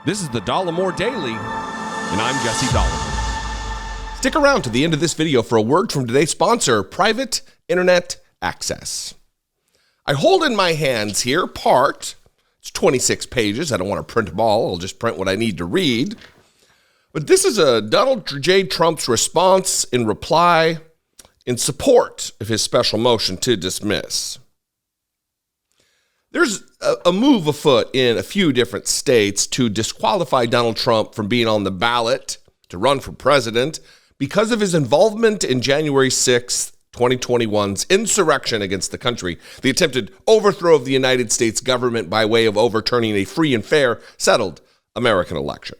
This is the Dollemore Daily, and I'm Jesse Dollemore. Stick around to the end of this video for a word from today's sponsor, Private Internet Access. I hold in my hands here it's 26 pages. I don't want to print them all. I'll just print what I need to read. But this is a Donald J. Trump's response in reply in support of his special motion to dismiss. There's a move afoot in a few different states to disqualify Donald Trump from being on the ballot to run for president because of his involvement in January 6th, 2021's insurrection against the country, the attempted overthrow of the United States government by way of overturning a free and fair, settled American election.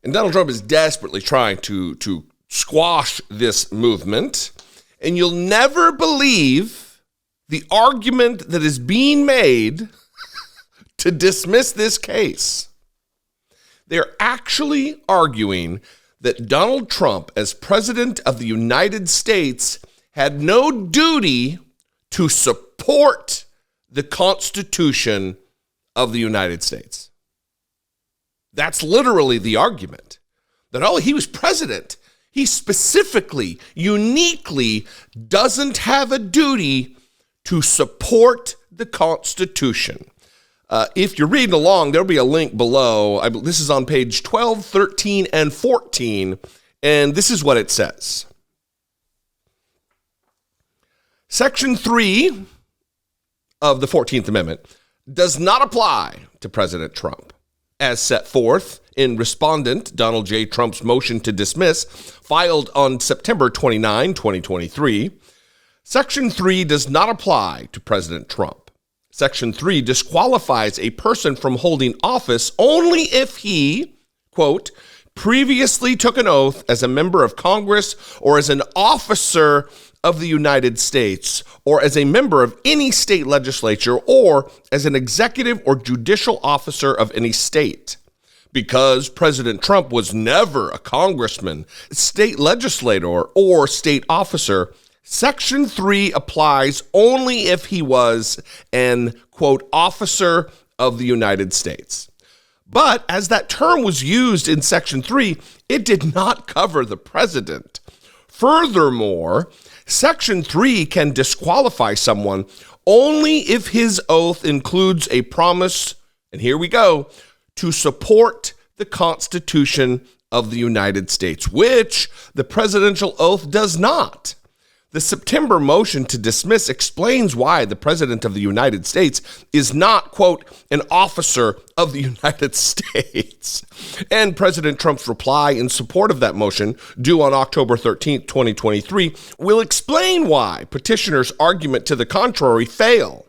And Donald Trump is desperately trying to squash this movement, and you'll never believe the argument that is being made to dismiss this case. They're actually arguing that Donald Trump, as president of the United States, had no duty to support the Constitution of the United States. That's literally the argument. That, he was president. He specifically, uniquely doesn't have a duty to support the Constitution. If you're reading along, there'll be a link below. This is on page 12, 13, and 14, and this is what it says. Section 3 of the 14th Amendment does not apply to President Trump, as set forth in Respondent Donald J. Trump's motion to dismiss, filed on September 29, 2023. Section 3 does not apply to President Trump. Section 3 disqualifies a person from holding office only if he, quote, previously took an oath as a member of Congress or as an officer of the United States or as a member of any state legislature or as an executive or judicial officer of any state. Because President Trump was never a congressman, state legislator, or state officer, Section 3 applies only if he was an, quote, officer of the United States. But as that term was used in Section 3, it did not cover the president. Furthermore, Section 3 can disqualify someone only if his oath includes a promise, and here we go, to support the Constitution of the United States, which the presidential oath does not. The September motion to dismiss explains why the President of the United States is not, quote, an officer of the United States. And President Trump's reply in support of that motion, due on October 13th, 2023, will explain why petitioners' argument to the contrary fail.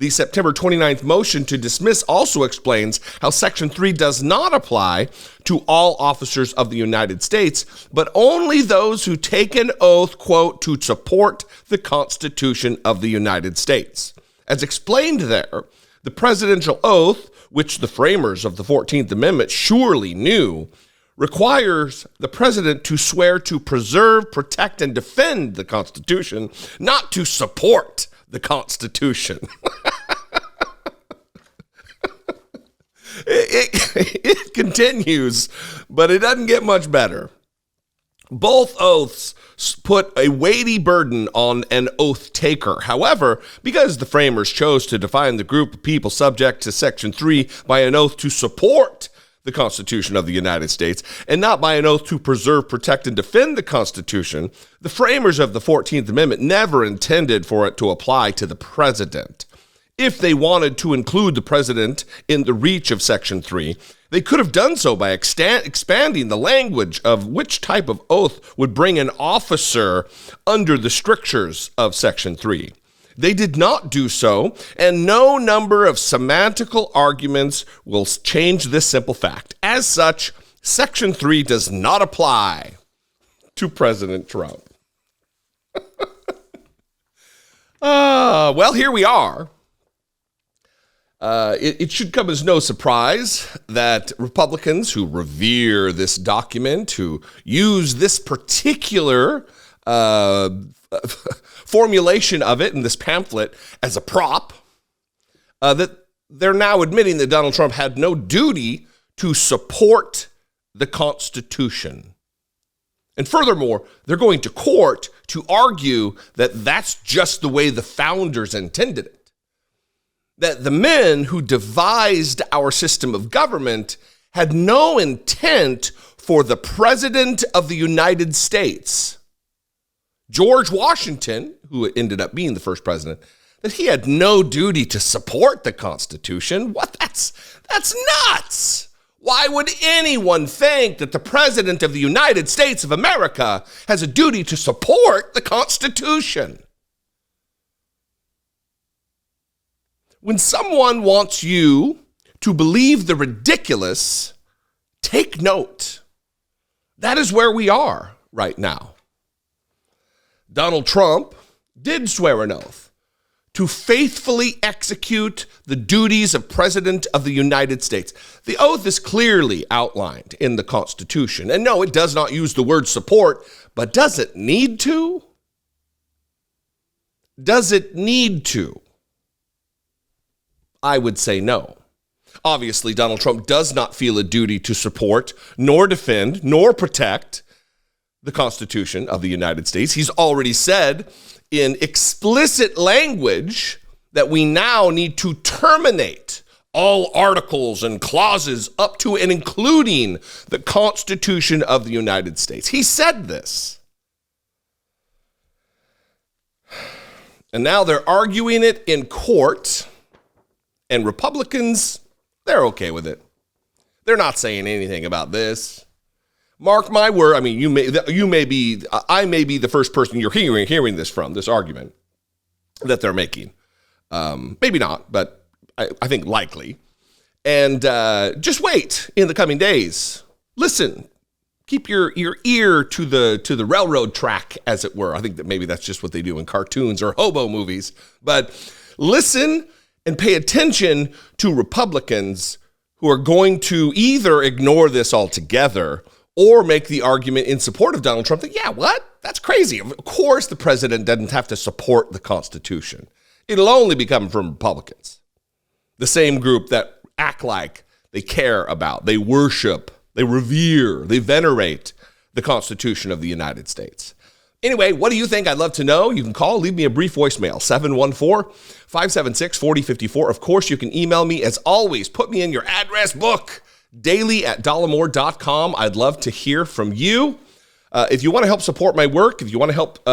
The September 29th motion to dismiss also explains how Section 3 does not apply to all officers of the United States, but only those who take an oath, quote, to support the Constitution of the United States. As explained there, the presidential oath, which the framers of the 14th Amendment surely knew, requires the president to swear to preserve, protect, and defend the Constitution, not to support the Constitution. It continues, but it doesn't get much better. Both oaths put a weighty burden on an oath taker. However, because the framers chose to define the group of people subject to Section 3 by an oath to support the Constitution of the United States and not by an oath to preserve, protect, and defend the Constitution, the framers of the 14th Amendment never intended for it to apply to the president. If they wanted to include the president in the reach of Section 3, they could have done so by expanding the language of which type of oath would bring an officer under the strictures of Section 3. They did not do so, and no number of semantical arguments will change this simple fact. As such, Section 3 does not apply to President Trump. Well, here we are. It should come as no surprise that Republicans who revere this document, who use this particular formulation of it in this pamphlet as a prop, that they're now admitting that Donald Trump had no duty to support the Constitution. And furthermore, they're going to court to argue that that's just the way the founders intended it. That the men who devised our system of government had no intent for the President of the United States, George Washington, who ended up being the first president, that he had no duty to support the Constitution. What? That's nuts. Why would anyone think that the President of the United States of America has a duty to support the Constitution? When someone wants you to believe the ridiculous, take note. That is where we are right now. Donald Trump did swear an oath to faithfully execute the duties of President of the United States. The oath is clearly outlined in the Constitution. And no, it does not use the word support, but does it need to? Does it need to? I would say no. Obviously, Donald Trump does not feel a duty to support, nor defend, nor protect the Constitution of the United States. He's already said in explicit language that we now need to terminate all articles and clauses up to and including the Constitution of the United States. He said this. And now they're arguing it in court, and Republicans, they're okay with it. They're not saying anything about this. Mark my word. I mean, I may be the first person you're hearing this from, this argument that they're making. Maybe not, but I think likely. And just wait in the coming days. Listen, keep your ear to the railroad track, as it were. I think that maybe that's just what they do in cartoons or hobo movies. But listen and pay attention to Republicans who are going to either ignore this altogether or make the argument in support of Donald Trump that, yeah, what? That's crazy. Of course, the president doesn't have to support the Constitution. It'll only be coming from Republicans, the same group that act like they care about, they worship, they revere, they venerate the Constitution of the United States. Anyway, what do you think? I'd love to know. You can call, leave me a brief voicemail, 714-576-4054. Of course, you can email me. As always, put me in your address book, daily@dollemore.com. I'd love to hear from you. If you want to help support my work, if you want to help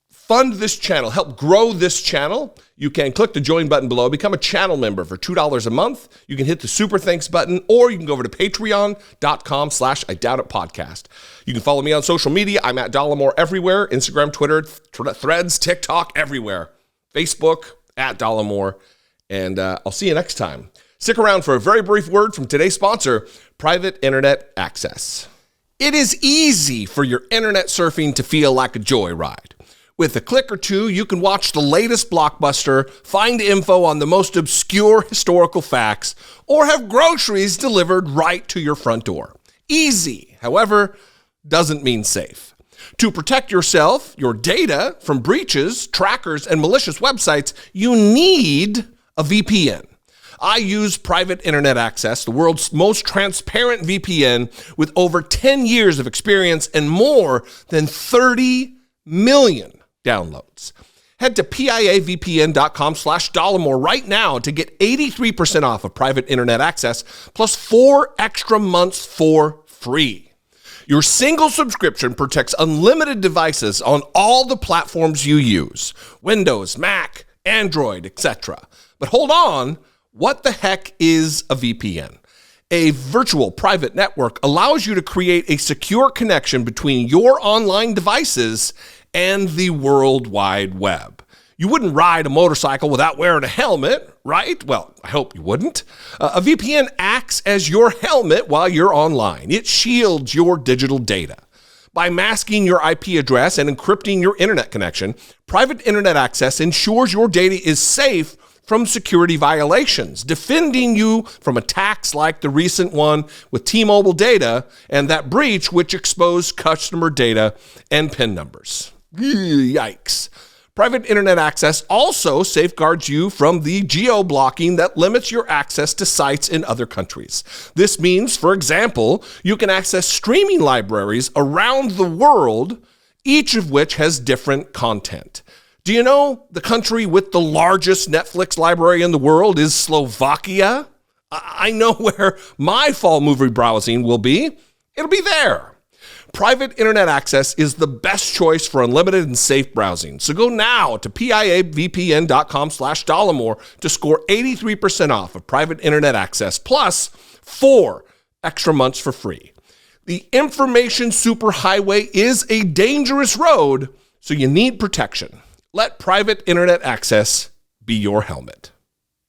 fund this channel, help grow this channel, you can click the join button below, become a channel member for $2 a month. You can hit the super thanks button, or you can go over to patreon.com/IDoubtItPodcast. You can follow me on social media. I'm at Dollemore everywhere, Instagram, Twitter, Threads, TikTok, everywhere. Facebook, at Dollemore. And I'll see you next time. Stick around for a very brief word from today's sponsor, Private Internet Access. It is easy for your internet surfing to feel like a joyride. With a click or two, you can watch the latest blockbuster, find info on the most obscure historical facts, or have groceries delivered right to your front door. Easy, however, doesn't mean safe. To protect yourself, your data from breaches, trackers, and malicious websites, you need a VPN. I use Private Internet Access, the world's most transparent VPN with over 10 years of experience and more than 30 million downloads. Head to piavpn.com/Dollemore right now to get 83% off of Private Internet Access plus 4 extra months for free. Your single subscription protects unlimited devices on all the platforms you use, Windows, Mac, Android, etc. But hold on. What the heck is a VPN? A virtual private network allows you to create a secure connection between your online devices and the World Wide Web. You wouldn't ride a motorcycle without wearing a helmet, right? Well, I hope you wouldn't. A VPN acts as your helmet while you're online. It shields your digital data. By masking your IP address and encrypting your internet connection, Private Internet Access ensures your data is safe from security violations, defending you from attacks like the recent one with T-Mobile data and that breach which exposed customer data and PIN numbers. Yikes. Private internet access also safeguards you from the geo-blocking that limits your access to sites in other countries. This means, for example, you can access streaming libraries around the world, each of which has different content. Do you know the country with the largest Netflix library in the world is Slovakia? I know where my fall movie browsing will be. It'll be there. Private internet access is the best choice for unlimited and safe browsing. So go now to piavpn.com/Dollemore to score 83% off of private internet access plus 4 extra months for free. The information superhighway is a dangerous road, so you need protection. Let private internet access be your helmet.